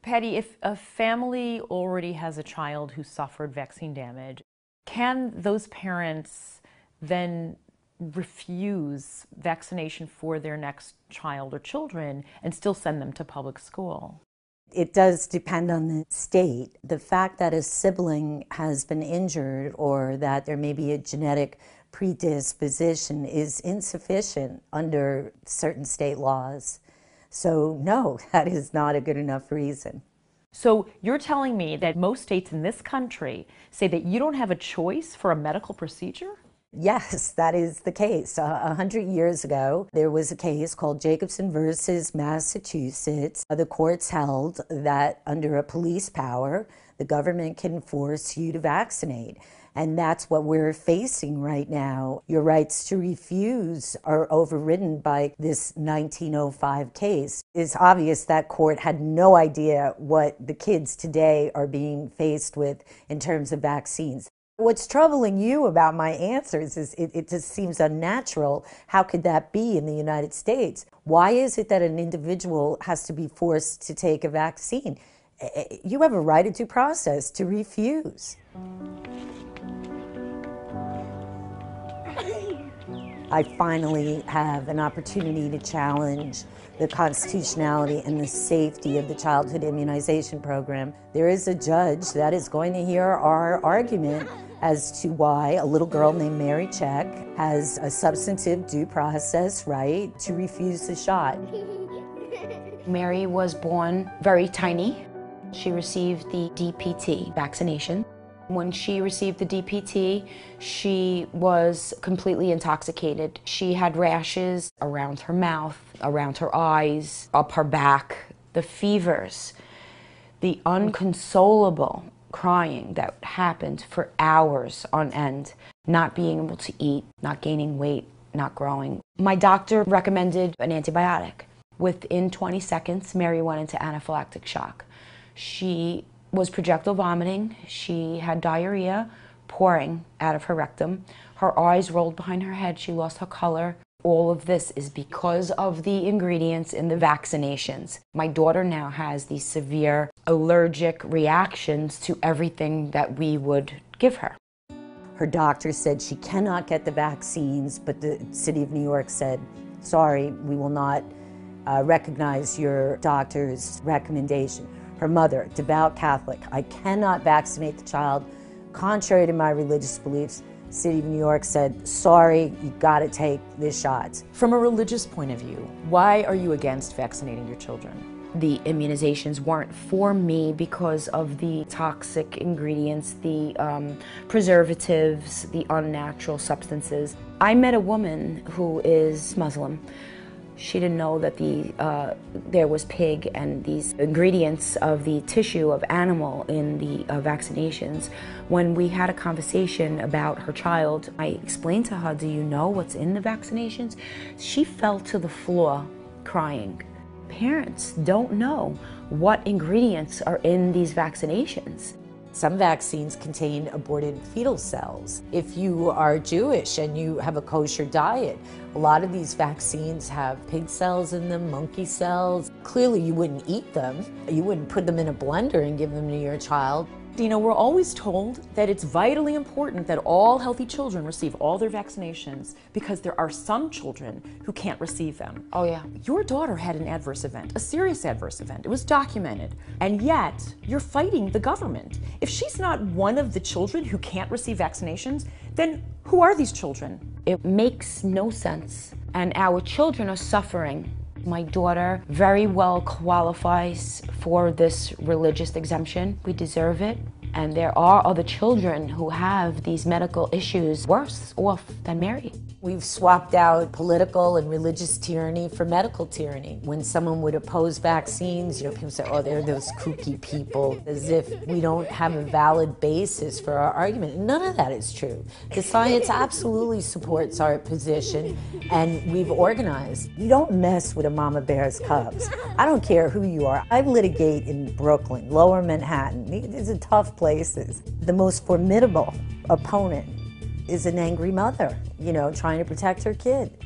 Patty, if a family already has a child who suffered vaccine damage, can those parents then refuse vaccination for their next child or children and still send them to public school? It does depend on the state. The fact that a sibling has been injured or that there may be a genetic predisposition is insufficient under certain state laws. So no, that is not a good enough reason. So you're telling me that most states in this country say that you don't have a choice for a medical procedure? Yes, that is the case. 100 years ago, there was a case called Jacobson versus Massachusetts. The courts held that under a police power, the government can force you to vaccinate. And that's what we're facing right now. Your rights to refuse are overridden by this 1905 case. It's obvious that court had no idea what the kids today are being faced with in terms of vaccines. What's troubling you about my answers is it just seems unnatural. How could that be in the United States? Why is it that an individual has to be forced to take a vaccine? You have a right of due process to refuse. I finally have an opportunity to challenge the constitutionality and the safety of the childhood immunization program. There is a judge that is going to hear our argument as to why a little girl named Mary Check has a substantive due process right to refuse the shot. Mary was born very tiny. She received the DPT vaccination. When she received the DPT, she was completely intoxicated. She had rashes around her mouth, around her eyes, up her back, the fevers, the unconsolable crying that happened for hours on end, not being able to eat, not gaining weight, not growing. My doctor recommended an antibiotic. Within 20 seconds, Mary went into anaphylactic shock. She was projectile vomiting. She had diarrhea pouring out of her rectum. Her eyes rolled behind her head. She lost her color. All of this is because of the ingredients in the vaccinations. My daughter now has these severe allergic reactions to everything that we would give her. Her doctor said she cannot get the vaccines, but the city of New York said, sorry, we will not recognize your doctor's recommendation. Her mother, devout Catholic, I cannot vaccinate the child, contrary to my religious beliefs. City of New York said, sorry, you gotta take this shot. From a religious point of view, why are you against vaccinating your children? The immunizations weren't for me because of the toxic ingredients, the preservatives, the unnatural substances. I met a woman who is Muslim. She didn't know that there was pig and these ingredients of the tissue of animal in the vaccinations. When we had a conversation about her child, I explained to her, do you know what's in the vaccinations? She fell to the floor crying. Parents don't know what ingredients are in these vaccinations. Some vaccines contain aborted fetal cells. If you are Jewish and you have a kosher diet, a lot of these vaccines have pig cells in them, monkey cells. Clearly you wouldn't eat them. You wouldn't put them in a blender and give them to your child. You know, we're always told that it's vitally important that all healthy children receive all their vaccinations because there are some children who can't receive them. Oh yeah. Your daughter had an adverse event, a serious adverse event. It was documented. And yet, you're fighting the government. If she's not one of the children who can't receive vaccinations, then who are these children? It makes no sense. And our children are suffering. My daughter very well qualifies for this religious exemption. We deserve it. And there are other children who have these medical issues worse off than Mary. We've swapped out political and religious tyranny for medical tyranny. When someone would oppose vaccines, people say, oh, they're those kooky people, as if we don't have a valid basis for our argument. None of that is true. The science absolutely supports our position, and we've organized. You don't mess with a mama bear's cubs. I don't care who you are. I litigate in Brooklyn, Lower Manhattan. These are tough places. The most formidable opponent is an angry mother, trying to protect her kid.